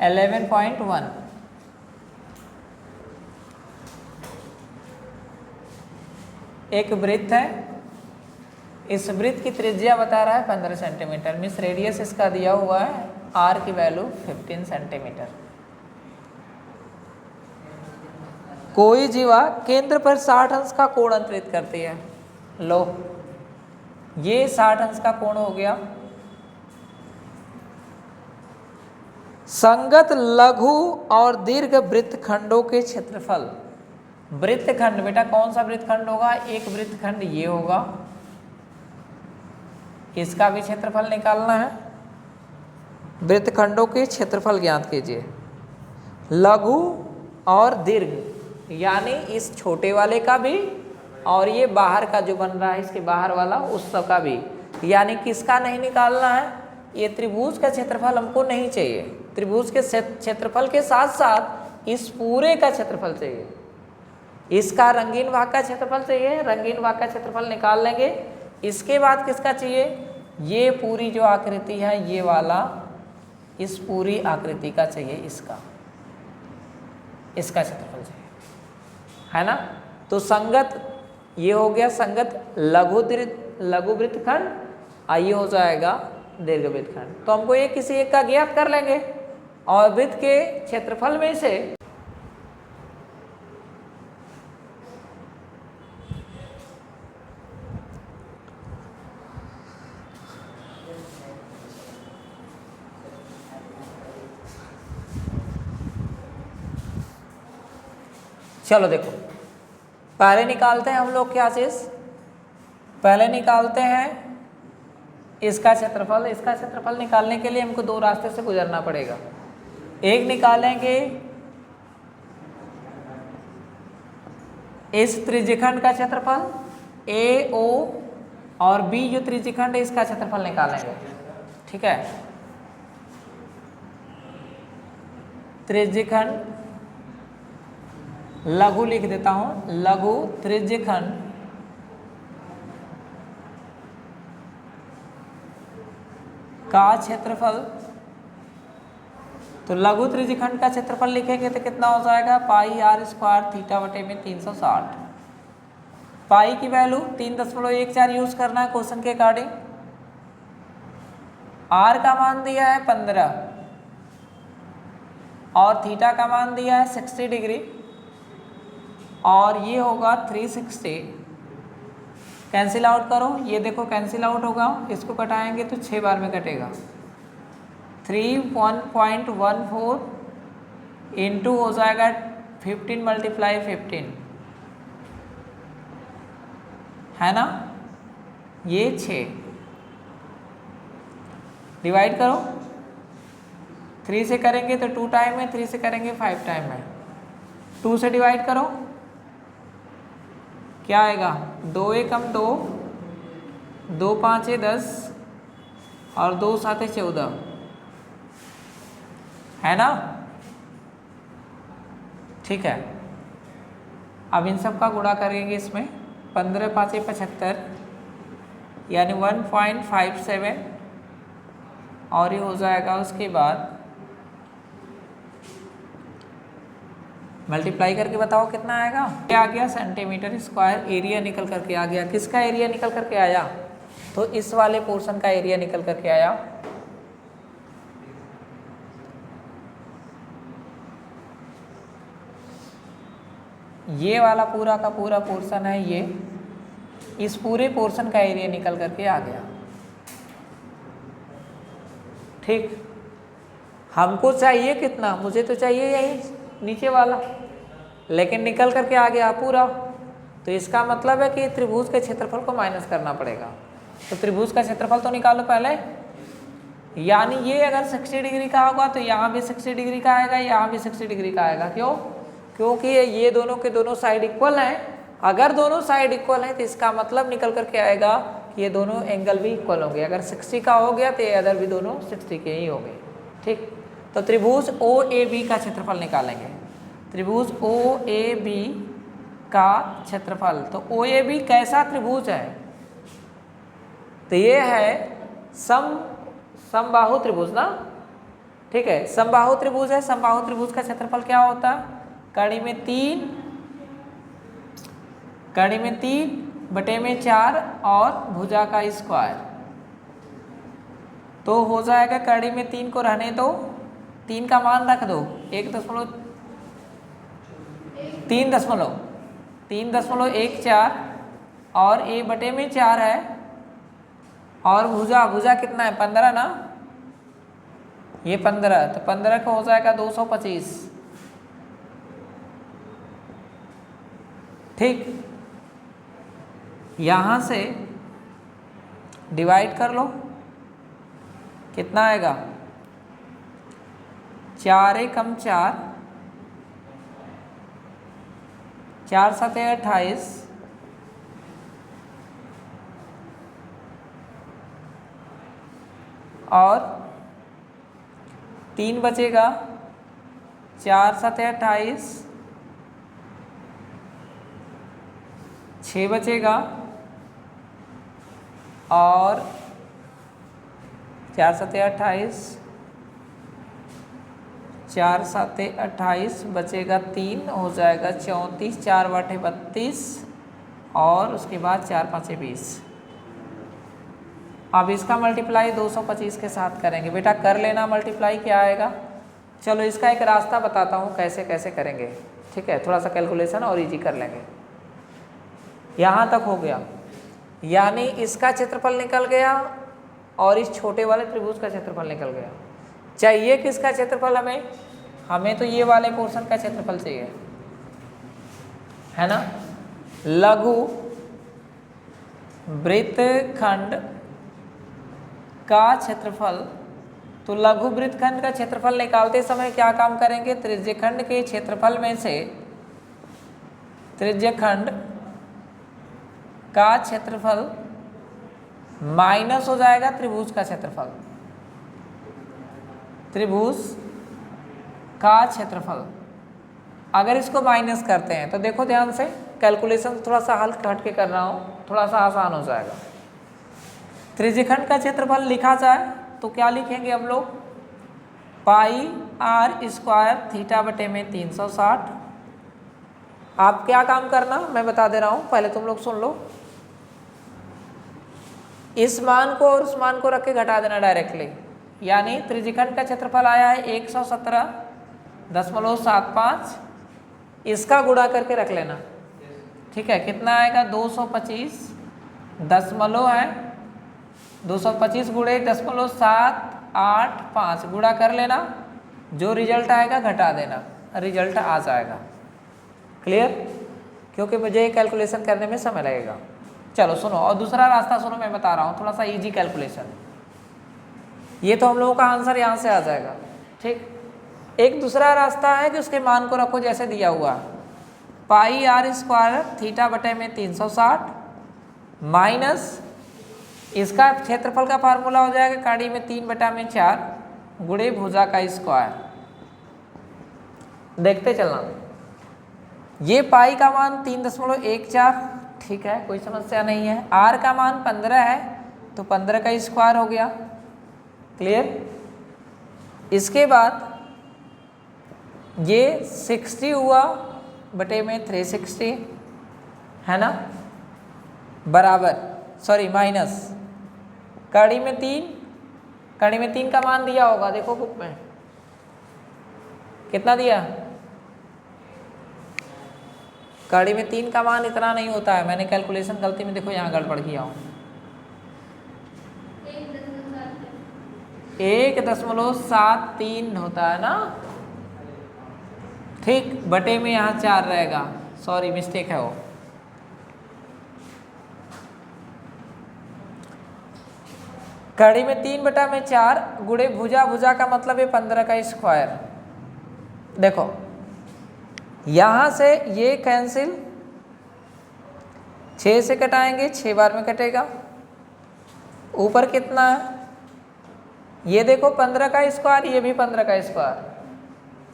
11.1। एक वृत्त है, इस वृत्त की त्रिज्या बता रहा है 15 सेंटीमीटर, मीन्स रेडियस इसका दिया हुआ है, आर की वैल्यू 15 सेंटीमीटर। कोई जीवा केंद्र पर 60 अंश का कोण अंतरित करती है। लो, ये 60 अंश का कोण हो गया। संगत लघु और दीर्घ वृत्तखंडों के क्षेत्रफल। वृत्तखंड बेटा कौन सा वृत्तखंड होगा? एक वृत्तखंड ये होगा, इसका भी क्षेत्रफल निकालना है। वृत्तखंडों के क्षेत्रफल ज्ञात कीजिए। लघु और दीर्घ यानी इस छोटे वाले का भी और ये बाहर का जो बन रहा है इसके बाहर वाला उस सब का भी, यानी किसका नहीं निकालना है? ये त्रिभुज का क्षेत्रफल हमको नहीं चाहिए, त्रिभुज के क्षेत्रफल के साथ साथ इस पूरे का क्षेत्रफल चाहिए। इसका रंगीन भाग का क्षेत्रफल चाहिए, रंगीन भाग का क्षेत्रफल निकाल लेंगे। इसके बाद किसका चाहिए? ये पूरी जो आकृति है ये वाला, इस पूरी आकृति का चाहिए, इसका क्षेत्रफल चाहिए, है ना। तो संगत ये हो गया संगत लघु वृत्तखंड, ये हो जाएगा दीर्घ वृत्तखंड। तो हमको ये किसी एक का ज्ञात कर लेंगे और वृत्त के क्षेत्रफल में से चलो देखो, पहले निकालते हैं हम लोग क्या चीज? पहले निकालते हैं इसका क्षेत्रफल। इसका क्षेत्रफल निकालने के लिए हमको दो रास्ते से गुजरना पड़ेगा। एक निकालेंगे इस त्रिज्यखंड का क्षेत्रफल ए ओ, और बी जो त्रिज्यखंड है इसका क्षेत्रफल निकालेंगे, ठीक है। त्रिज्यखंड लघु लिख देता हूं, लघु त्रिज्यखंड का क्षेत्रफल। तो लघु त्रिज्यखंड का क्षेत्रफल लिखेंगे तो कितना हो जाएगा? पाई आर स्क्वायर थीटा बटे में 360। पाई की वैल्यू 3.14 यूज करना है क्वेश्चन के अकॉर्डिंग। आर का मान दिया है 15 और थीटा का मान दिया है 60 डिग्री, और ये होगा 360। कैंसिल आउट करो, ये देखो कैंसिल आउट होगा, इसको कटाएंगे तो 6 बार में कटेगा। 1.14 इंटू हो जाएगा 15 मल्टीप्लाई 15, है ना। ये 6 डिवाइड करो, 3 से करेंगे तो 2 टाइम में, 3 से करेंगे 5 टाइम में। 2 से डिवाइड करो, क्या आएगा? 2 एकम 2, 2 पाँचे 10 और 2 साते 14, है ना। ठीक है, अब इन सब का गुणा करेंगे इसमें। 15 पाँचे 75 यानी 1.57, और ये हो जाएगा उसके बाद मल्टीप्लाई करके बताओ कितना आएगा। क्या आ गया? सेंटीमीटर स्क्वायर एरिया निकल करके आ गया। किसका एरिया निकल करके आया? तो इस वाले पोर्शन का एरिया निकल करके आया। ये वाला पूरा का पूरा पोर्शन है, ये इस पूरे पोर्शन का एरिया निकल करके आ गया। ठीक, हमको चाहिए कितना? मुझे तो चाहिए यही नीचे वाला, लेकिन निकल करके आ गया पूरा। तो इसका मतलब है कि त्रिभुज के क्षेत्रफल को माइनस करना पड़ेगा। तो त्रिभुज का क्षेत्रफल तो निकालो पहले, यानी ये अगर 60 डिग्री का होगा तो यहाँ भी 60 डिग्री का आएगा, यहाँ भी 60 डिग्री का आएगा। क्यों? क्योंकि ये दोनों के दोनों साइड इक्वल हैं। अगर दोनों साइड इक्वल हैं तो इसका मतलब निकल करके आएगा कि ये दोनों एंगल भी इक्वल होंगे। अगर 60 का हो गया तो ये अदर भी दोनों 60 के ही होंगे। ठीक, तो त्रिभुज ओ ए बी का क्षेत्रफल निकालेंगे। त्रिभुज ओ ए बी का क्षेत्रफल, तो ओ ए बी कैसा त्रिभुज है? तो ये है समबाहु त्रिभुज ना। ठीक है। समबाहु त्रिभुज है, समबाहु त्रिभुज का क्षेत्रफल क्या होता है? कड़ी में 3 बटे में 4 और भुजा का स्क्वायर। तो हो जाएगा, कड़ी में 3 को रहने दो, 3 का मान रख दो 3.14 और a बटे में 4 है और भुजा कितना है? 15 ना, ये 15, तो 15 का हो जाएगा 225। ठीक, यहां से डिवाइड कर लो, कितना आएगा? 4 एकम 4, 4 सते 28 और 3 बचेगा, 4 सते 28, 6 बचेगा और 4 सते 28, 4 सते 28 बचेगा 3, हो जाएगा 34, 4 बटे 32 और उसके बाद 4 5 20। अब इसका मल्टीप्लाई 225 के साथ करेंगे। बेटा कर लेना मल्टीप्लाई, क्या आएगा? चलो इसका एक रास्ता बताता हूँ कैसे कैसे करेंगे। ठीक है, थोड़ा सा कैलकुलेशन और इजी कर लेंगे। यहाँ तक हो गया, यानी इसका क्षेत्रफल निकल गया और इस छोटे वाले त्रिभुज का क्षेत्रफल निकल गया। चाहिए किसका क्षेत्रफल? हमें तो ये वाले पोर्शन का क्षेत्रफल चाहिए, है ना। लघु वृत्तखंड का क्षेत्रफल, तो लघु वृत्तखंड का क्षेत्रफल निकालते समय क्या काम करेंगे? त्रिज्यखंड के क्षेत्रफल में से त्रिज्यखंड का क्षेत्रफल माइनस हो जाएगा त्रिभुज का क्षेत्रफल। त्रिभुज का क्षेत्रफल अगर इसको माइनस करते हैं तो देखो ध्यान से, कैलकुलेशन थोड़ा सा हल हट के कर रहा हूँ, थोड़ा सा आसान हो जाएगा। त्रिज्यखंड का क्षेत्रफल लिखा जाए तो क्या लिखेंगे हम लोग? पाई r स्क्वायर थीटा बटे में 360। आप क्या काम करना मैं बता दे रहा हूँ, पहले तुम लोग सुन लो। इस मान को और उस मान को रख के घटा देना डायरेक्टली, यानी त्रिज्यखंड का क्षेत्रफल आया है 117.75, इसका गुणा करके रख लेना। ठीक है, कितना आएगा? 225 दशमलव है, 225 गुणे 0.785 गुणा कर लेना, जो रिजल्ट आएगा घटा देना, रिजल्ट आ जाएगा। क्लियर? क्योंकि मुझे कैलकुलेशन करने में समय लगेगा। चलो सुनो, और दूसरा रास्ता सुनो, मैं बता रहा हूँ थोड़ा सा इजी कैलकुलेशन। ये तो हम लोगों का आंसर यहाँ से आ जाएगा। ठीक, एक दूसरा रास्ता है कि उसके मान को रखो जैसे दिया हुआ, पाई r स्क्वायर थीटा बटे में 360 माइनस इसका क्षेत्रफल का फार्मूला हो जाएगा कड़ी में 3 बटा में 4 गुणे भुजा का स्क्वायर। देखते चलना, ये पाई का मान 3.14, ठीक है, कोई समस्या नहीं है। r का मान 15 है तो 15 का स्क्वायर हो गया। क्लियर? इसके बाद ये 60 हुआ बटे में 360, है ना, बराबर, सॉरी माइनस कड़ी में 3 का मान दिया होगा, देखो बुक में कितना दिया। कड़ी में 3 का मान इतना नहीं होता है, मैंने कैलकुलेशन गलती में देखो यहाँ गड़बड़ किया हूँ। 1.73 होता है ना, ठीक, बटे में यहाँ 4 रहेगा, सॉरी मिस्टेक है वो। कड़ी में 3 बटा में 4 गुणे भुजा का मतलब है 15 का स्क्वायर। देखो यहाँ से ये कैंसिल, 6 से कटाएंगे, 6 बार में कटेगा। ऊपर कितना है? ये देखो 15 का स्क्वायर, ये भी 15 का स्क्वायर,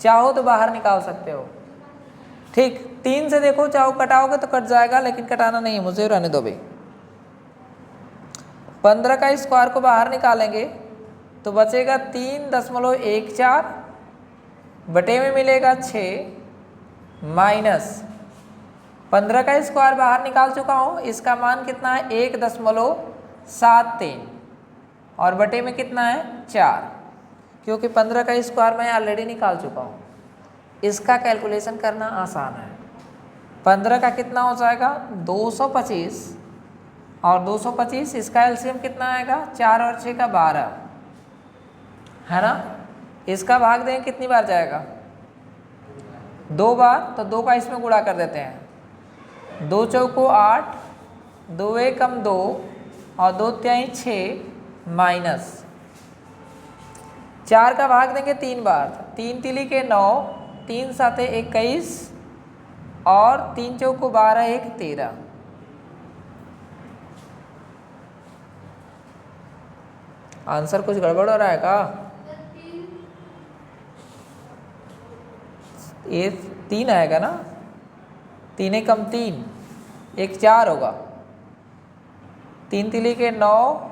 चाहो तो बाहर निकाल सकते हो। ठीक, 3 से देखो, चाहो कटाओगे तो कट जाएगा, लेकिन कटाना नहीं है, मुझे रहने दो भाई। 15 का स्क्वायर को बाहर निकालेंगे तो बचेगा 3.14 बटे में मिलेगा 6 माइनस 15 का स्क्वायर बाहर निकाल चुका हूँ, इसका मान कितना है 1.73 और बटे में कितना है 4, क्योंकि 15 का स्क्वायर मैं ऑलरेडी निकाल चुका हूँ। इसका कैलकुलेशन करना आसान है। 15 का कितना हो जाएगा 225 और 225 इसका एलसीएम कितना आएगा 4 और 6 का 12 है ना। इसका भाग दें कितनी बार जाएगा 2 बार, तो 2 का इसमें गुणा कर देते हैं। 2 चौको 8, 2 एकम 2 और 2 तिहाई 6 माइनस 4 का भाग देंगे 3 बार, 3 तिली के 9, 3 साते 21 और 3 चौको 12, 1 13। आंसर कुछ गड़बड़ हो रहा है का? ये 3 आएगा ना, 3 एकम 3, 1 4 होगा। 3 तिली के 9,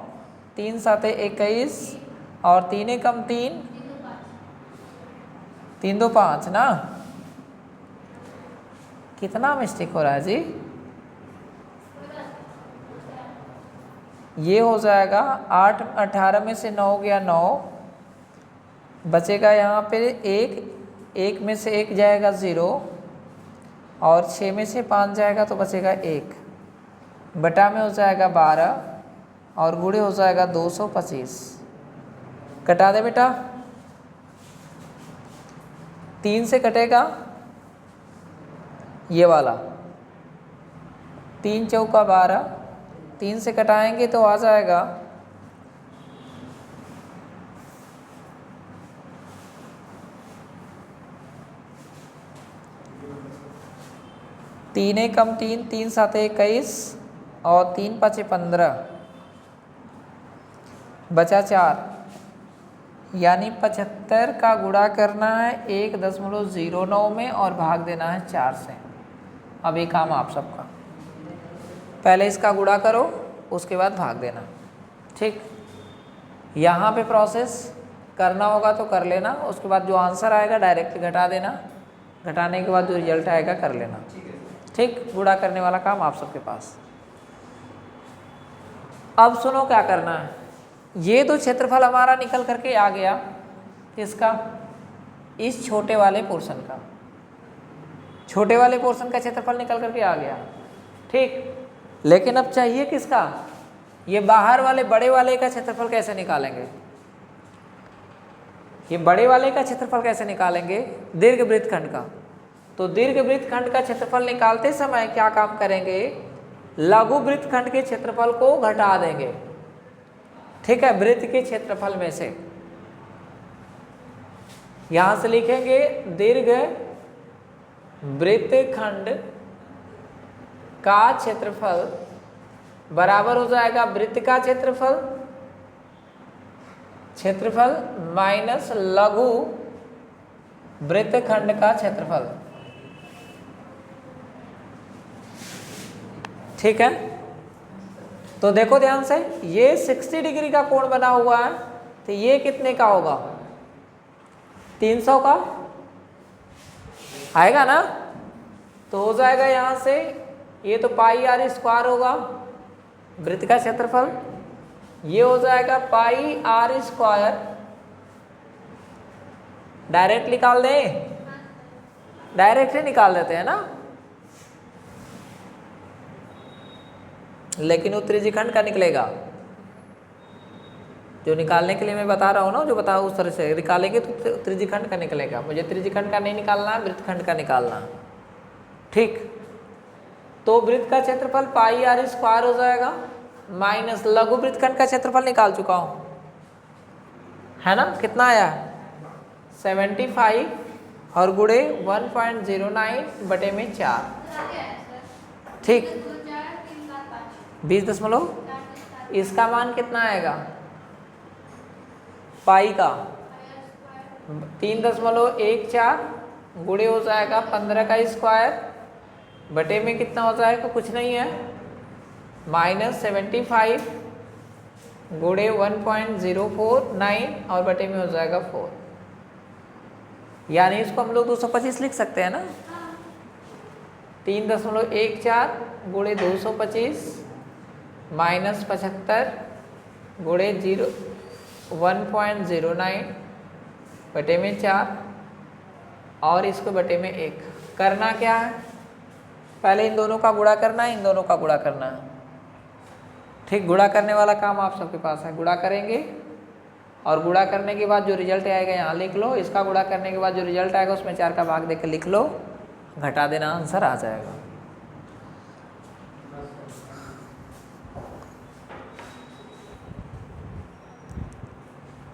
3 साते 21 और 3 एकम 3, 3 2 5 ना। कितना मिस्टेक हो रहा है जी? ये हो जाएगा 8, 18 में से 9 गया 9, बचेगा यहाँ पे 1 में से 1 जाएगा 0 और 6 में से 5 जाएगा तो बचेगा 1, बटा में हो जाएगा 12 और गुणे हो जाएगा 225। कटा दे बेटा, 3 से कटेगा ये वाला, 3 चौका 12, 3 से कटाएंगे तो आ जाएगा 3 एकम 3, 3 साते 21 और 3 5 15, बचा 4, यानी 75 का गुणा करना है 1.09 में और भाग देना है 4 से। अब ये काम आप सबका, पहले इसका गुणा करो उसके बाद भाग देना, ठीक। यहाँ पे प्रोसेस करना होगा तो कर लेना, उसके बाद जो आंसर आएगा डायरेक्ट घटा देना, घटाने के बाद जो रिजल्ट आएगा कर लेना, ठीक। गुणा करने वाला काम आप सबके पास। अब सुनो क्या करना है। ये तो क्षेत्रफल हमारा निकल करके आ गया, इसका, इस छोटे वाले पोर्शन का, छोटे वाले पोर्शन का क्षेत्रफल निकल करके आ गया, ठीक। लेकिन अब चाहिए किसका, ये बाहर वाले बड़े वाले का क्षेत्रफल कैसे निकालेंगे। ये बड़े वाले का क्षेत्रफल कैसे निकालेंगे, दीर्घ वृत्तखंड का। तो दीर्घ वृत्तखंड का क्षेत्रफल निकालते समय क्या काम करेंगे, लघु वृत्तखंड के क्षेत्रफल को घटा देंगे, ठीक है, वृत्त के क्षेत्रफल में से। यहां से लिखेंगे दीर्घ वृत्तखंड का क्षेत्रफल बराबर हो जाएगा वृत्त का क्षेत्रफल, क्षेत्रफल माइनस लघु वृत्तखंड का क्षेत्रफल, ठीक है। तो देखो ध्यान से, ये 60 डिग्री का कोण बना हुआ है, तो ये कितने का होगा, 300 का आएगा ना। तो हो जाएगा यहाँ से, ये तो पाई आर स्क्वायर होगा वृत्त का क्षेत्रफल, ये हो जाएगा पाई आर स्क्वायर, डायरेक्ट निकाल दें, डायरेक्ट ही निकाल देते हैं ना, लेकिन वो त्रिज्यखंड का निकलेगा। जो निकालने के लिए मैं बता रहा हूँ ना, जो बताओ उस तरह से निकालेंगे तो त्रिज्यखंड का निकलेगा। मुझे त्रिज्यखंड का नहीं निकालना है, वृत्तखंड का निकालना है, ठीक। तो वृत्त का क्षेत्रफल पाई आर स्क्वायर हो जाएगा, माइनस लघु वृत्तखंड का क्षेत्रफल निकाल चुका हूँ, है ना। कितना आया 75 और गुणे 1.09 बटे में 4, ठीक, 20 इसका मान कितना आएगा, पाई का 3.14 गुणे हो जाएगा 15 का स्क्वायर, बटे में कितना हो जाएगा, कुछ नहीं है, -75 गुणे 1.049 और बटे में हो जाएगा 4, यानी इसको हम लोग 225 लिख सकते हैं ना। 3.14 गुणे 225 माइनस 75 गुणे 1.09 बटे में 4 और इसको बटे में 1। करना क्या है, पहले इन दोनों का गुणा करना है, इन दोनों का गुणा करना है। ठीक, गुणा करने वाला काम आप सबके पास है, गुणा करेंगे और गुणा करने के बाद जो रिजल्ट आएगा यहाँ लिख लो। इसका गुणा करने के बाद जो रिजल्ट आएगा उसमें 4 का भाग देकर लिख लो, घटा देना, आंसर आ जाएगा।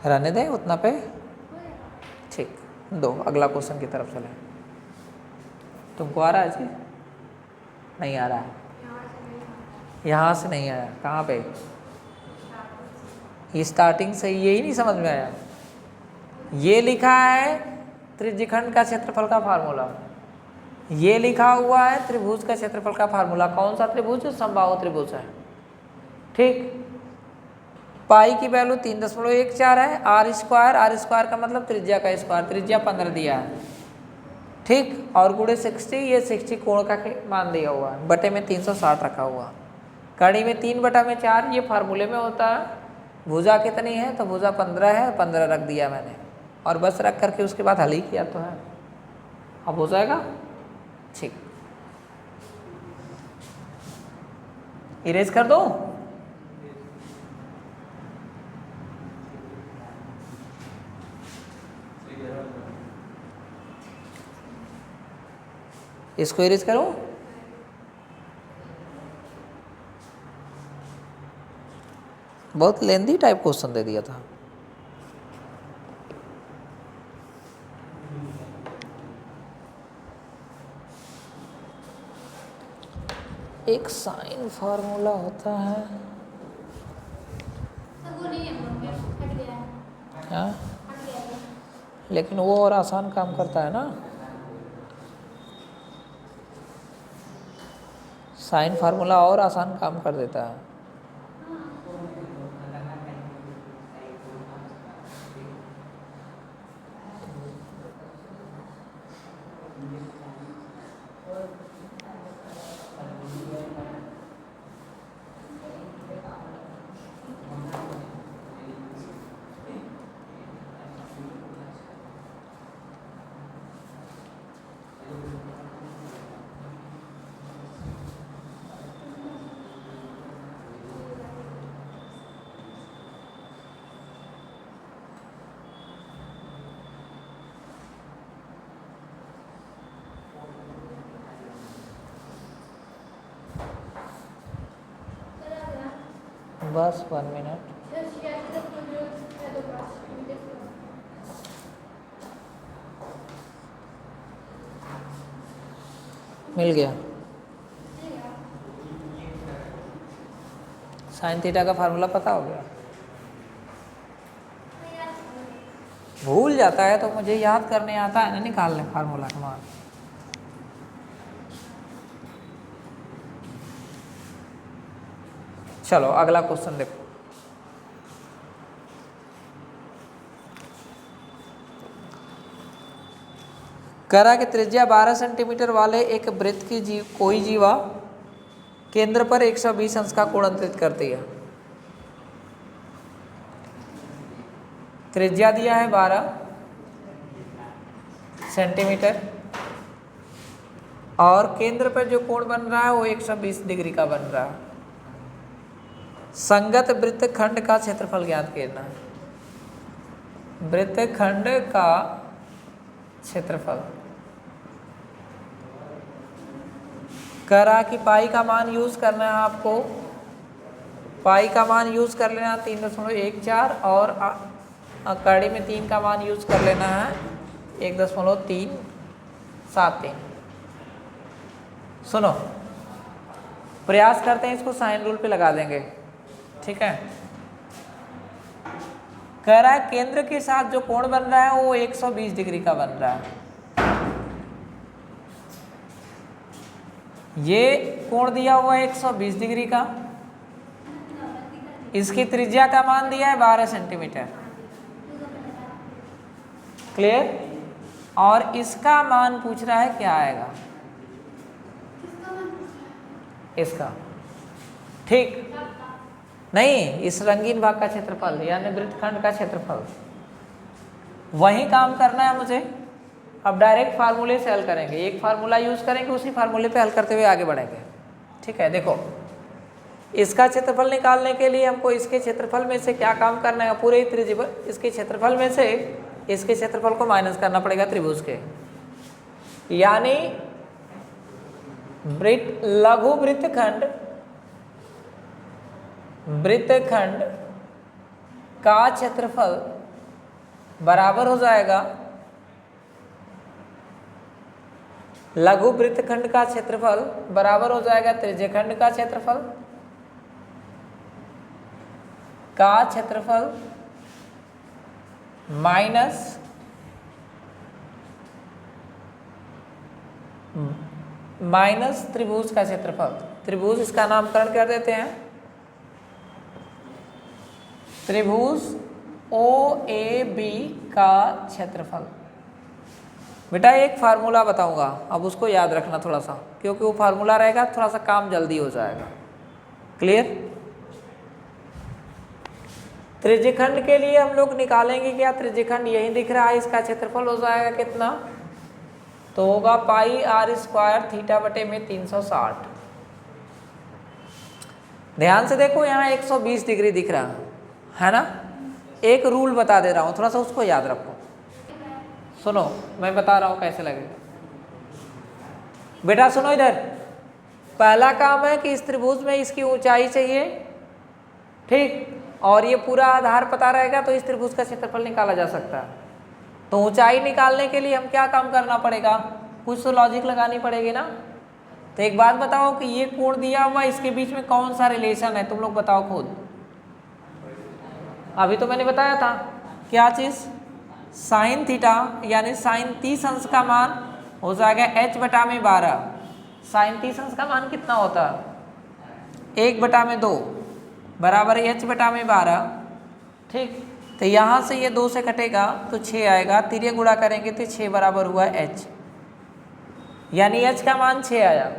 रहने दें उतना पे। ठीक, दो अगला क्वेश्चन की तरफ चलें। तुमको आ रहा है जी? नहीं आ रहा है, यहाँ से नहीं आया। कहाँ पे? स्टार्टिंग से यही नहीं समझ में आया। ये लिखा है त्रिज्यखंड का क्षेत्रफल का फार्मूला, ये लिखा हुआ है त्रिभुज का क्षेत्रफल का फार्मूला। कौन सा त्रिभुज? समबाहु त्रिभुज है। ठीक, पाई की वैल्यू 3.14 है। आर स्क्वायर का मतलब त्रिज्या का स्क्वायर, त्रिज्या 15 दिया है। ठीक, और गुणे 60, ये 60 कोण का मान दिया हुआ है, बटे में 360 रखा हुआ। कड़ी में 3/4 ये फार्मूले में होता है। भुजा कितनी है? तो भुजा 15 है, 15 रख दिया मैंने और बस रख करके उसके बाद हल ही किया तो है, अब हो जाएगा। ठीक, इरेज कर दो। इसको इरेज करो। बहुत लेंदी टाइप क्वेश्चन दे दिया था। एक साइन फार्मूला होता है, हाँ, लेकिन वो और आसान काम करता है ना। साइन फार्मूला और आसान काम कर देता है। बस 1 मिनट। मिल गया। साइन थीटा का फार्मूला पता हो गया? भूल जाता है तो मुझे याद करने आता है ना, निकालने फार्मूला का मान। चलो अगला क्वेश्चन देखो। करा कि त्रिज्या 12 सेंटीमीटर वाले एक वृत्त की कोई जीवा केंद्र पर 120 अंश का कोण अंतरित करती है। त्रिज्या दिया है 12 सेंटीमीटर और केंद्र पर जो कोण बन रहा है वो 120 डिग्री का बन रहा है। संगत वृत्तखंड का क्षेत्रफल ज्ञात करना है। वृत्तखंड का क्षेत्रफल करा कि पाई का मान यूज करना है आपको। पाई का मान यूज कर लेना 3.14 और कड़ी में 3 का मान यूज कर लेना है 1.373। सुनो, प्रयास करते हैं इसको साइन रूल पे लगा देंगे। ठीक है, कह रहा है केंद्र के साथ जो कोण बन रहा है वो 120 डिग्री का बन रहा है। ये कोण दिया हुआ है 120 डिग्री का इसकी त्रिज्या का मान दिया है 12 सेंटीमीटर, क्लियर। और इसका मान पूछ रहा है क्या आएगा, इसका, ठीक नहीं, इस रंगीन भाग का क्षेत्रफल यानी वृत्तखंड का क्षेत्रफल, वही काम करना है मुझे। अब डायरेक्ट फार्मूले से हल करेंगे, एक फार्मूला यूज करेंगे, उसी फार्मूले पे हल करते हुए आगे बढ़ेंगे, ठीक है। देखो, इसका क्षेत्रफल निकालने के लिए हमको इसके क्षेत्रफल में से क्या काम करना है, पूरे त्रिज्या इसके क्षेत्रफल में से इसके क्षेत्रफल को माइनस करना पड़ेगा त्रिभुज के, यानी लघु वृत्तखंड का क्षेत्रफल बराबर हो जाएगा, लघु वृत्तखंड का क्षेत्रफल बराबर हो जाएगा त्रिज्यखंड का क्षेत्रफल माइनस त्रिभुज का क्षेत्रफल। त्रिभुज इसका नामकरण कर देते हैं त्रिभुज OAB का क्षेत्रफल। बेटा एक फार्मूला बताऊंगा, अब उसको याद रखना थोड़ा सा, क्योंकि वो फार्मूला रहेगा थोड़ा सा काम जल्दी हो जाएगा, क्लियर। त्रिज्यखंड के लिए हम लोग निकालेंगे क्या, त्रिज्यखंड यही दिख रहा है, इसका क्षेत्रफल हो जाएगा कितना, तो होगा πr² थीटा बटे में 360। ध्यान से देखो, यहाँ 120 डिग्री दिख रहा है ना। एक रूल बता दे रहा हूँ, थोड़ा सा उसको याद रखो। सुनो, मैं बता रहा हूँ कैसे लगेगा। बेटा सुनो इधर, पहला काम है कि इस त्रिभुज में इसकी ऊंचाई चाहिए, ठीक, और ये पूरा आधार पता रहेगा तो इस त्रिभुज का क्षेत्रफल निकाला जा सकता है। तो ऊंचाई निकालने के लिए हम क्या काम करना पड़ेगा, कुछ तो लॉजिक लगानी पड़ेगी ना। तो एक बात बताओ कि ये कोण दिया हुआ, इसके बीच में कौन सा रिलेशन है, तुम लोग बताओ खुद। अभी तो मैंने बताया था क्या चीज़, साइन थीटा यानी साइन 30 अंश का मान हो जाएगा h/12। साइन 30 अंश का मान कितना होता है, 1/2 बराबर h/12, ठीक। तो यहाँ से ये 2 से कटेगा तो 6 आएगा, तिर्यक गुणा करेंगे तो 6 बराबर हुआ h, यानी h का मान 6 आया।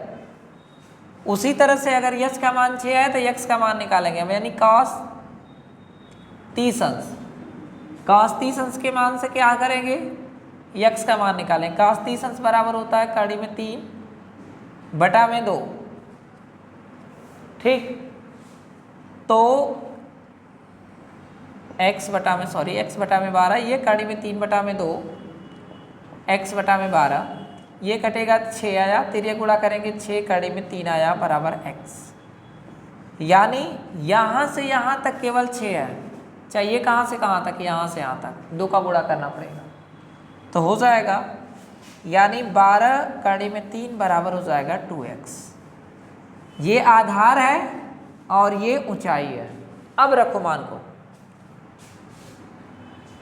उसी तरह से अगर h का मान 6 आया तो x का मान निकालेंगे हम, यानी cos 30 अंश। cos 30 अंश के मान से क्या करेंगे, x का मान निकालेंगे। cos 30 अंश बराबर होता है कड़ी में 3/2, ठीक। तो x/12, ये कड़ी में 3/2, x/12, ये कटेगा 6 आया, तिर्यक गुणा करेंगे 6 कड़ी में 3 आया बराबर x, यानी यहाँ से यहाँ तक केवल 6 है, चाहिए कहाँ से कहाँ तक, यहाँ से यहाँ तक 2 का गुणा करना पड़ेगा तो हो जाएगा, यानी 12 कड़ी में 3 बराबर हो जाएगा 2x। ये आधार है और ये ऊंचाई है। अब रखो मान को,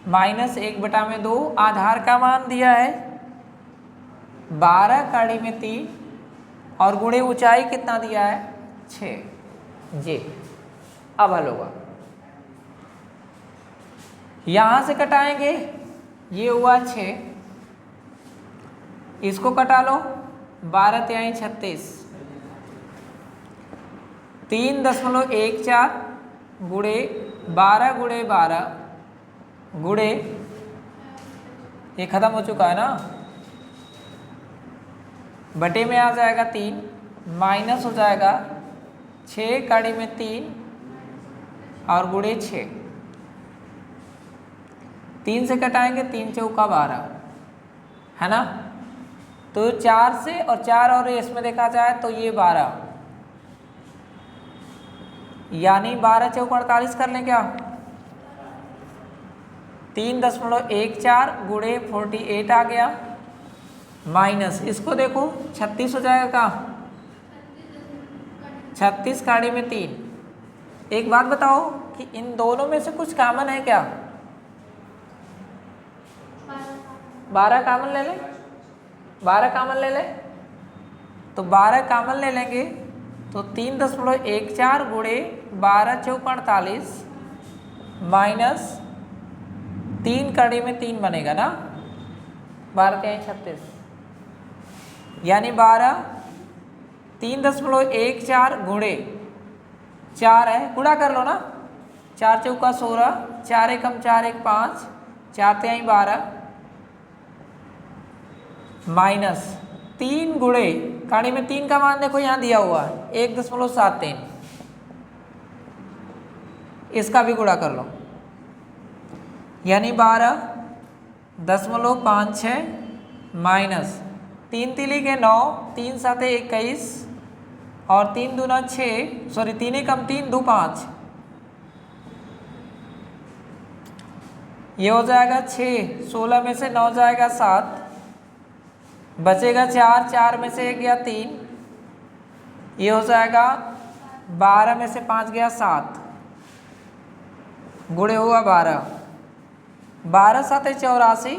-1/2 आधार का मान दिया है 12 कड़ी में 3 और गुणे ऊंचाई कितना दिया है 6 जी। अब हल होगा, यहां से कटाएंगे, ये हुआ 6, इसको कटा लो, 12 × 36, 3.14 गुणे 12 गुणे 12 गुणे, ये खत्म हो चुका है ना, बटे में आ जाएगा 3, माइनस हो जाएगा 6 कड़ी में 3 और गुणे 6, 3 से कटाएंगे, 3 चौका 12 है ना। तो 4 से और 4 और इसमें देखा जाए तो ये 12, यानी 12 चौका 48 कर लें क्या, 3.14 गुणे 48 आ गया, माइनस इसको देखो 36 हो जाएगा का, 36 कड़ी में 3। एक बात बताओ कि इन दोनों में से कुछ कॉमन है क्या, 12 कॉमन ले लें, 12 कॉमन ले लें, तो 12 कॉमन ले लेंगे तो 3.14 गुणे 12 चौक 48 माइनस 3 कड़ी में 3 बनेगा ना, 12 3 36, यानी 12 3.14 गुणे 4 है, गुणा कर लो ना, 4 चौका 16, 4 एकम 4 1 5, 4 3 12 माइनस 3 गुणे कड़ी में 3 का मान देखो यहाँ दिया हुआ है 1.73, इसका भी गुणा कर लो, यानी 12.56 माइनस 3 तिली के 9, 3 7 21 और 3 दूना 6, सॉरी 3 एकम 3 2 5, ये हो जाएगा 6, 16 में से 9 जाएगा 7, बचेगा 4, 4 में से 1 गया 3, ये हो जाएगा 12 में से 5 गया 7, गुणे हुआ 12, 12 7 84,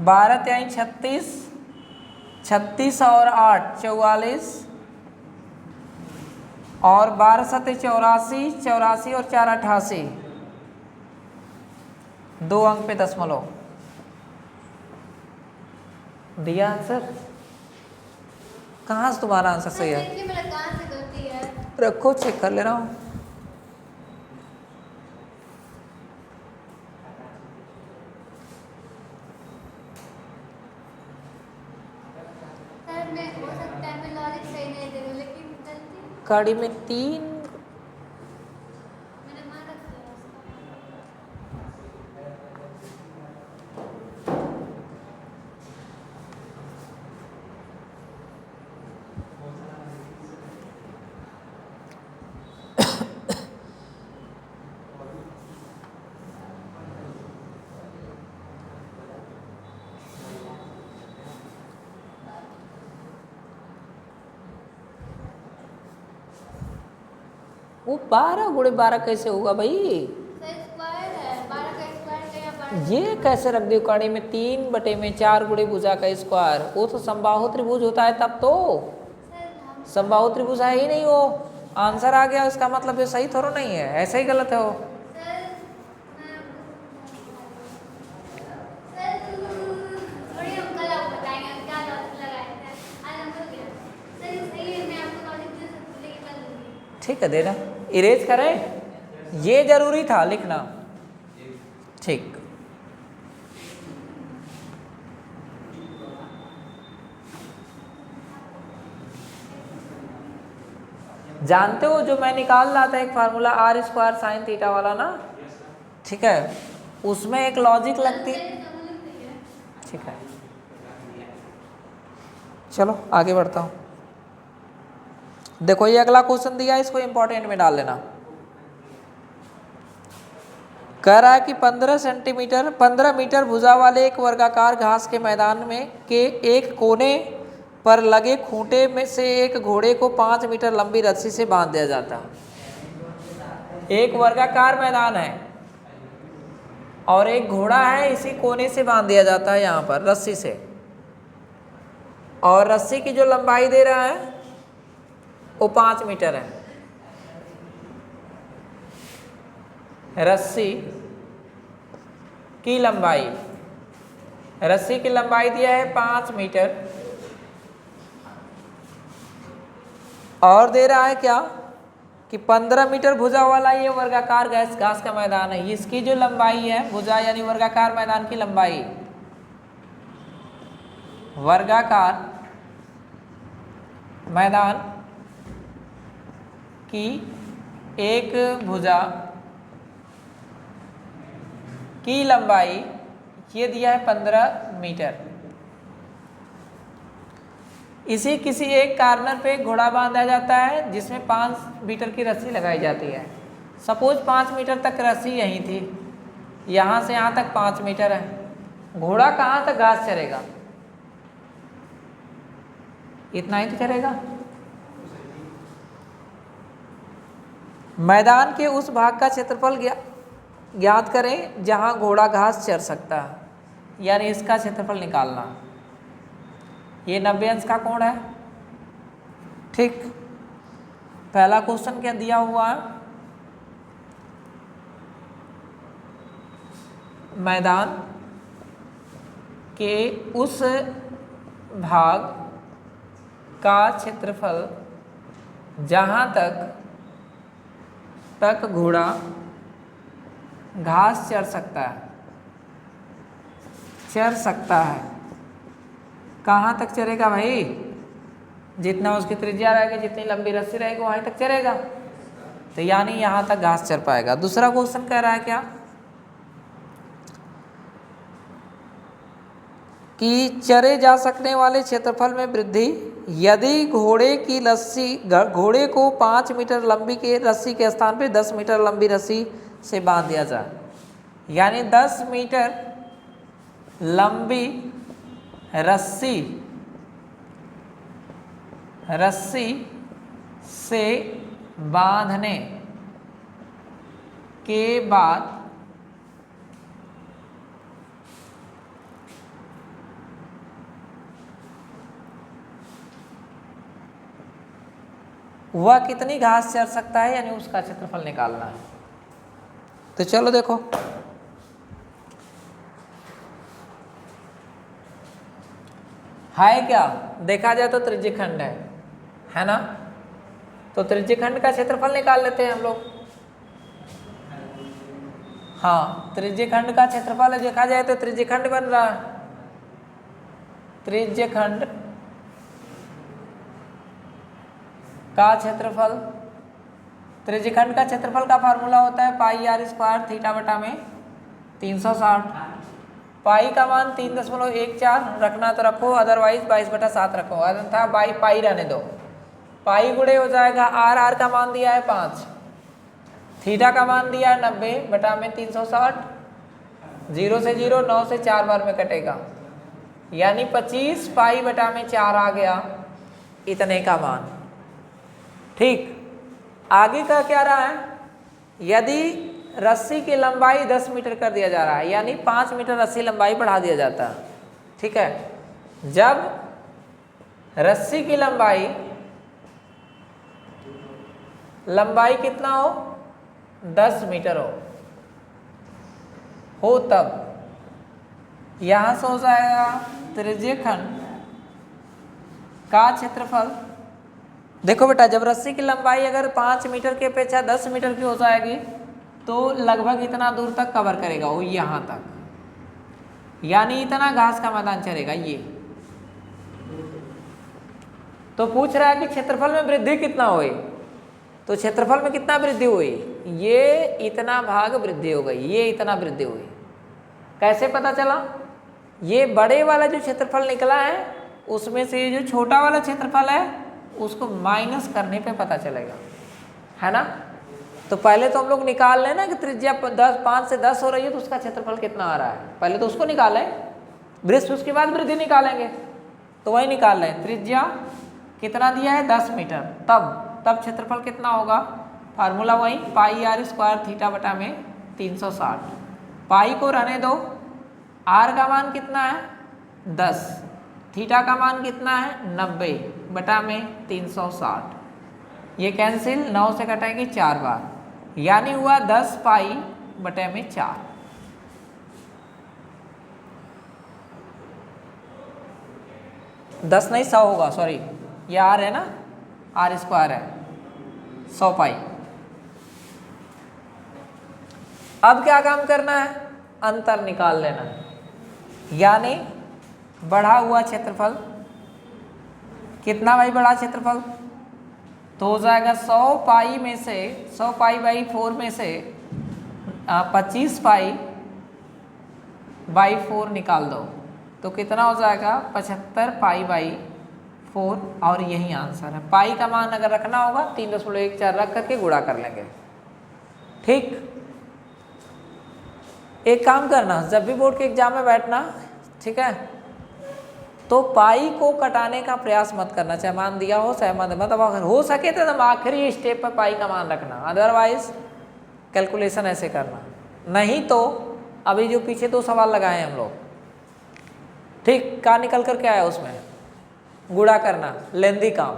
12 3 36, 36 और 8 44, और 12 7 84, 84 और 4 88, 2 अंक पे दशमलव दिया आंसर। कहाँ से तुम्हारा आंसर सही है? रखो चेक कर ले रहा हूँ। कड़ी में 3 वो 12 गुणे 12 कैसे होगा भाई? ये कैसे रख दियो कड़ी में 3/4 गुणे भुजा का स्क्वायर, वो तो समबाहु त्रिभुज होता है तब तो, समबाहु त्रिभुज है ही नहीं वो, आंसर आ गया, इसका मतलब ये सही थोड़ा नहीं है, ऐसा ही गलत है वो। ठीक है, देना, इरेज करें, ये जरूरी था लिखना। ठीक, जानते हो जो मैं निकाल रहा था एक फार्मूला r² sin थीटा वाला ना, ठीक है, उसमें एक लॉजिक लगती, ठीक है, चलो आगे बढ़ता हूँ। देखो ये अगला क्वेश्चन दिया, इसको इंपॉर्टेंट में डाल लेना। कह रहा है कि 15 मीटर भुजा वाले एक वर्गाकार घास के मैदान में के एक कोने पर लगे खूंटे में से एक घोड़े को 5 मीटर लंबी रस्सी से बांध दिया जाता है। एक वर्गाकार मैदान है और एक घोड़ा है, इसी कोने से बांध दिया जाता है यहाँ पर रस्सी से, और रस्सी की जो लंबाई दे रहा है वो 5 मीटर है। रस्सी की लंबाई, रस्सी की लंबाई दिया है 5 मीटर, और दे रहा है क्या कि 15 मीटर भुजा वाला ये वर्गाकार घास का मैदान है, इसकी जो लंबाई है भुजा यानी वर्गाकार मैदान की लंबाई, वर्गाकार मैदान की एक भुजा की लंबाई ये दिया है 15 मीटर। इसी किसी एक कार्नर पे घोड़ा बांधा जाता है जिसमें 5 मीटर की रस्सी लगाई जाती है। सपोज 5 मीटर तक रस्सी यहीं थी, यहाँ से यहाँ तक 5 मीटर है, घोड़ा कहाँ तक घास चरेगा? इतना ही तो चरेगा। मैदान के उस भाग का क्षेत्रफल ज्ञात करें जहां घोड़ा घास चर सकता है, यानी इसका क्षेत्रफल निकालना। ये 90 अंश का कोण है, ठीक। पहला क्वेश्चन क्या दिया हुआ है, मैदान के उस भाग का क्षेत्रफल जहाँ तक घोड़ा घास चर सकता है। कहाँ तक चरेगा भाई? जितना उसकी त्रिज्या रहेगी, जितनी लंबी रस्सी रहेगी वहीं तक चरेगा, तो यानी यहाँ तक घास चर पाएगा। दूसरा क्वेश्चन कह रहा है क्या कि चरे जा सकने वाले क्षेत्रफल में वृद्धि यदि घोड़े को 5 मीटर लंबी के रस्सी के स्थान पे 10 मीटर लंबी रस्सी से बांध दिया जाए, यानी 10 मीटर लंबी रस्सी से बांधने के बाद वह कितनी घास चर सकता है, यानी उसका क्षेत्रफल निकालना है। तो चलो देखो, है क्या, देखा जाए तो त्रिज्यखंड है ना, तो त्रिज्यखंड का क्षेत्रफल निकाल लेते हैं हम लोग। हाँ, त्रिज्यखंड का क्षेत्रफल है, देखा जाए तो त्रिज्यखंड बन रहा है। त्रिज्यखंड का क्षेत्रफल, त्रिज्यखंड का क्षेत्रफल का फार्मूला होता है पाई आर स्क्वायर थीटा बटा में 360। पाई का मान 3.14 रखना तो रखो, अदरवाइज 22/7 रखो, अन्यथा पाई रहने दो। पाई गुणे हो जाएगा आर का मान दिया है 5, थीटा का मान दिया है 90 बटा में 360, 0 से 0, 9 से 4 बार में कटेगा, यानी 25 पाई बटा में 4 आ गया, इतने का मान। ठीक, आगे का क्या रहा है, यदि रस्सी की लंबाई 10 मीटर कर दिया जा रहा है, यानी 5 मीटर रस्सी लंबाई बढ़ा दिया जाता है। ठीक है, जब रस्सी की लंबाई कितना हो, 10 मीटर हो तब यहां से हो जाएगा त्रिज्यखंड का क्षेत्रफल। देखो बेटा, जब रस्सी की लंबाई अगर 5 मीटर की अपेक्षा 10 मीटर की हो जाएगी तो लगभग इतना दूर तक कवर करेगा वो, यहाँ तक, यानी इतना घास का मैदान चलेगा ये। तो पूछ रहा है कि क्षेत्रफल में वृद्धि कितना हुई, तो क्षेत्रफल में कितना वृद्धि हुई, ये इतना भाग वृद्धि हो गई, ये इतना वृद्धि हुई। कैसे पता चला, ये बड़े वाला जो क्षेत्रफल निकला है उसमें से जो छोटा वाला क्षेत्रफल है उसको माइनस करने पे पता चलेगा, है ना। तो पहले तो हम लोग निकाल लें ना कि त्रिज्या 5 से 10 हो रही है तो उसका क्षेत्रफल कितना आ रहा है, पहले तो उसको निकालें, वृत्त उसके बाद वृद्धि निकालेंगे। तो वही निकाल लें, त्रिज्या कितना दिया है 10 मीटर, तब क्षेत्रफल कितना होगा, फार्मूला वही पाई आर स्क्वायर थीटा बटा में 360। पाई को रहने दो, आर का मान कितना है 10, थीटा का मान कितना है 90 बटा में 360, ये कैंसिल, 9 से कटेंगे 4 बार, यानी हुआ 10 पाई बटे में 4। दस नहीं 100 होगा, सॉरी ये आर है ना, आर स्क्वायर है, 100 पाई। अब क्या काम करना है, अंतर निकाल लेना है, यानी बढ़ा हुआ क्षेत्रफल कितना भाई, बड़ा क्षेत्रफल तो हो जाएगा 100 पाई में से 100 पाई बाई 4 में से 25 पाई बाई 4 निकाल दो तो कितना हो जाएगा 75 पाई बाई 4, और यही आंसर है। पाई का मान अगर रखना होगा 3.14 रख करके गुणा कर लेंगे। ठीक, एक काम करना, जब भी बोर्ड के एग्जाम में बैठना, ठीक है, तो पाई को कटाने का प्रयास मत करना, चाहे मान दिया हो चाहे मत, मतलब अगर हो सके तो एकदम आखिरी स्टेप पर पाई का मान रखना, अदरवाइज कैलकुलेशन ऐसे करना, नहीं तो अभी जो पीछे 2 सवाल लगाए हम लोग, ठीक, का निकल कर क्या आया उसमें, गुणा करना, लेंदी काम,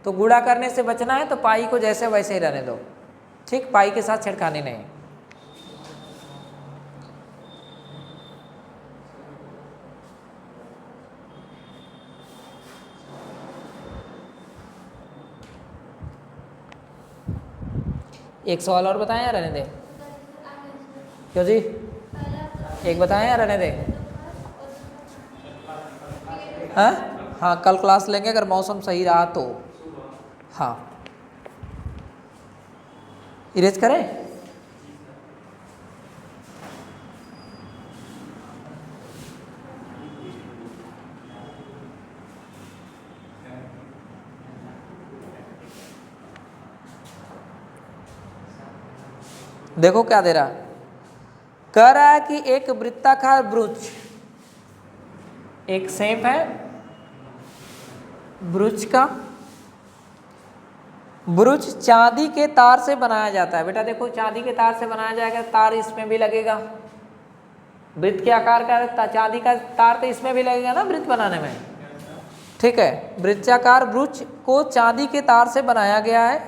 तो गुणा करने से बचना है तो पाई को जैसे वैसे ही रहने दो, ठीक, पाई के साथ छेड़खानी नहीं। एक सवाल और बताएं या रहने दे? क्यों जी, एक बताएं या रहने दे? हाँ हाँ, कल क्लास लेंगे अगर मौसम सही रहा तो। हाँ, इरेज करें? देखो क्या दे रहा, कह रहा है कि एक वृत्ताकार ब्रुच, एक शेप है ब्रुच का, ब्रुच चांदी के तार से बनाया जाता है। बेटा देखो, चांदी के तार से बनाया जाएगा, तार इसमें भी लगेगा, वृत्त के आकार का चांदी का तार तो इसमें भी लगेगा ना वृत्त बनाने में, ठीक है। वृत्ताकार ब्रुच को चांदी के तार से बनाया गया है,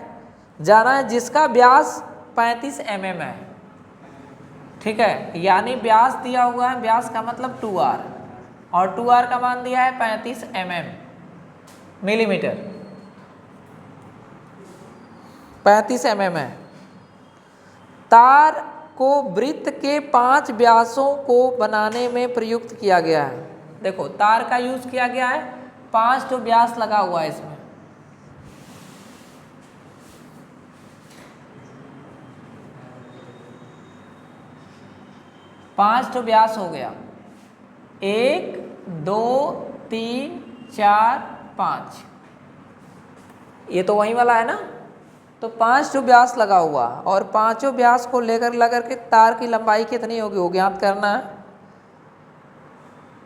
जाना है, जिसका व्यास 35 mm है, ठीक है। यानी व्यास दिया हुआ है, व्यास का मतलब 2r, और 2r का मान दिया है 35 मिलीमीटर, 35 mm है। तार को वृत्त के 5 व्यासों को बनाने में प्रयुक्त किया गया है। देखो, तार का यूज किया गया है, 5 तो व्यास लगा हुआ है इसमें, पांच तो व्यास हो गया, 1 2 3 4 5, ये तो वही वाला है ना, तो 5 तो व्यास लगा हुआ, और पांचों व्यास को लेकर के तार की लंबाई कितनी होगी वो ज्ञात करना है।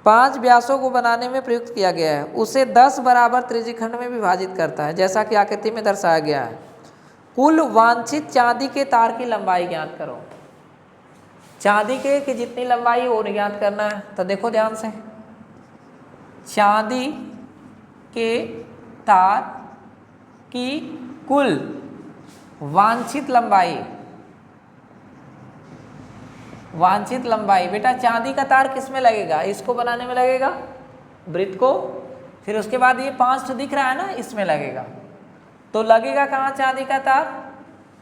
5 व्यासों को बनाने में प्रयुक्त किया गया है, उसे 10 बराबर त्रिज्यखंड में विभाजित करता है, जैसा कि आकृति में दर्शाया गया है। कुल वांछित चांदी के तार की लंबाई ज्ञात करो। चांदी के की जितनी लंबाई वो ज्ञात करना है, तो देखो ध्यान से, चांदी के तार की कुल वांछित लंबाई, वांछित लंबाई, बेटा चांदी का तार किस में लगेगा, इसको बनाने में लगेगा, वृत्त को, फिर उसके बाद ये 5 तो दिख रहा है ना, इसमें लगेगा, तो लगेगा कहाँ चांदी का तार,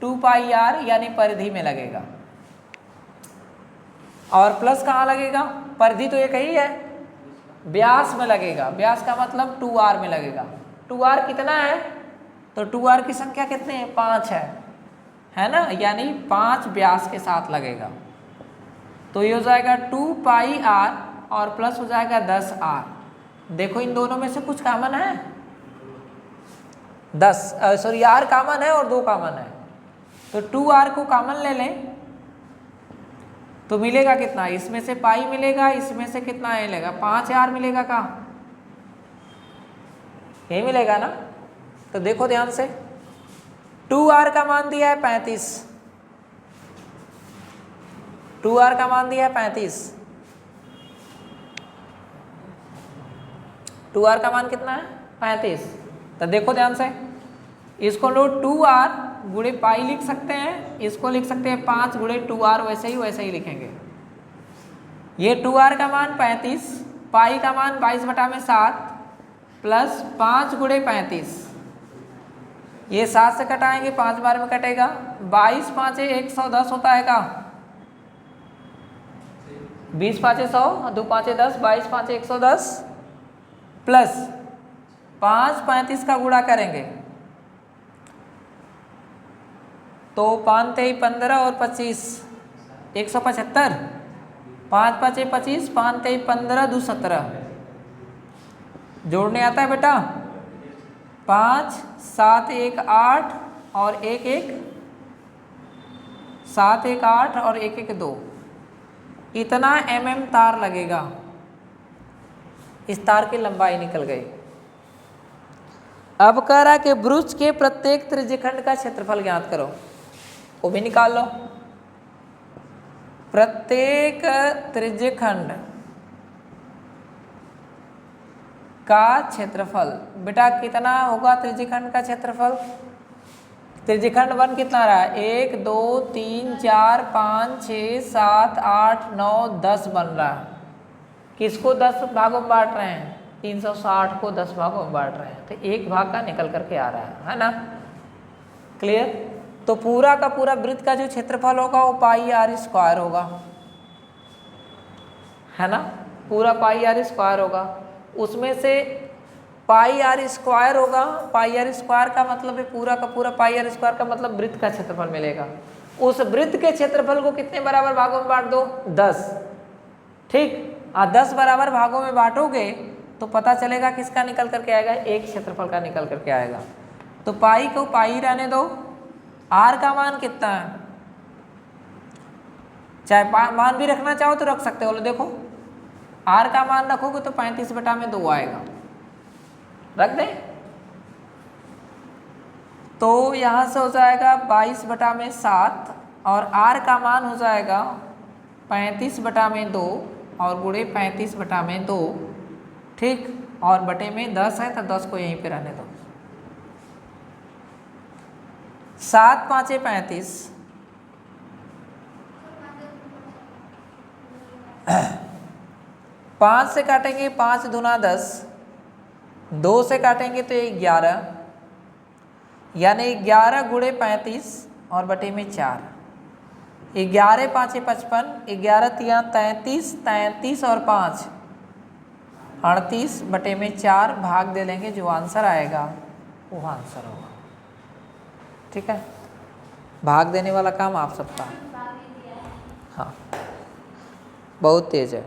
2πr यानी परिधि में लगेगा, और प्लस कहाँ लगेगा, परिधि तो एक ही है, व्यास में लगेगा, व्यास का मतलब 2r में लगेगा। 2r कितना है, तो 2r की संख्या कितने है, 5 है ना, यानी 5 व्यास के साथ लगेगा, तो ये हो जाएगा 2πr और प्लस हो जाएगा 10r। देखो इन दोनों में से कुछ कॉमन है, 10 सॉरी r कॉमन है और 2 कॉमन है, तो 2r को कॉमन ले लें तो मिलेगा कितना, इसमें से पाई मिलेगा, इसमें से कितना ये मिलेगा, 5r मिलेगा, कहाँ ये मिलेगा ना। तो देखो ध्यान से, 2r का मान दिया है 35, 2r का मान दिया है 35, 2r का मान कितना है 35, तो देखो ध्यान से, इसको लो 2r गुणे पाई लिख सकते हैं, इसको लिख सकते हैं 5 गुणे 2r, वैसे ही लिखेंगे। ये 2r का मान 35, पाई का मान 22/7 प्लस 5 गुणे 35, ये 7 से कटाएंगे, 5 बार में कटेगा, 22 5 110 होता है का, 20 5 100, 2 5 10, 22 5 110 प्लस 5 35 का गुणा करेंगे तो 5 3 15 और 25 175, 5 5 25, 5 3 15, 2 17, जोड़ने आता है बेटा, 5 7 1 8 और 1 1 7 1 8 और 1 1 2, इतना mm तार लगेगा, इस तार की लंबाई निकल गई। अब कह रहा है कि ब्रुच के प्रत्येक त्रिज्यखंड का क्षेत्रफल ज्ञात करो, वो भी निकाल लो। प्रत्येक त्रिज्यखंड का क्षेत्रफल। बेटा कितना होगा त्रिज्यखंड का क्षेत्रफल? त्रिज्यखंड 1 कितना रहा? 1 2 3 4 5 6 7 8 9 10 बन रहा है। किसको 10 भागों में बांट रहे हैं? 360 को 10 भागों में बांट रहे हैं, तो एक भाग का निकल करके आ रहा है ना। क्लियर? तो पूरा का पूरा वृत्त का जो क्षेत्रफल होगा वो पाई आर स्क्वायर होगा, है ना। पूरा पाई आर स्क्वायर होगा, उसमें से पाई आर स्क्वायर होगा। पाई आर स्क्वायर का मतलब है पूरा का पूरा, पाई आर स्क्वायर का मतलब वृत्त का क्षेत्रफल मिलेगा। उस वृत्त के क्षेत्रफल को कितने बराबर भागों में बांट दो? 10। ठीक, 10 बराबर भागों में बांटोगे तो पता चलेगा किसका निकल करके आएगा? एक क्षेत्रफल का निकल करके आएगा। तो पाई को पाई रहने दो। आर का मान कितना है? चाहे मान भी रखना चाहो तो रख सकते हो। देखो आर का मान रखोगे तो 35/2 आएगा, रख दें। तो यहाँ से हो जाएगा 22/7 और आर का मान हो जाएगा 35/2 और गुणे 35/2। ठीक, और बटे में 10 है तो 10 को यहीं पे रहने दो। 7 5 35, 5 से काटेंगे 5 दूना 10, 2 से काटेंगे तो 11, यानी 11 गुणे 35 और बटे में 4। 11 5 55, 11 3 33, 33 और 5 38 बटे में 4 भाग दे लेंगे, जो आंसर आएगा वो आंसर होगा। ठीक है, भाग देने वाला काम आप सबका। हाँ, बहुत तेज है।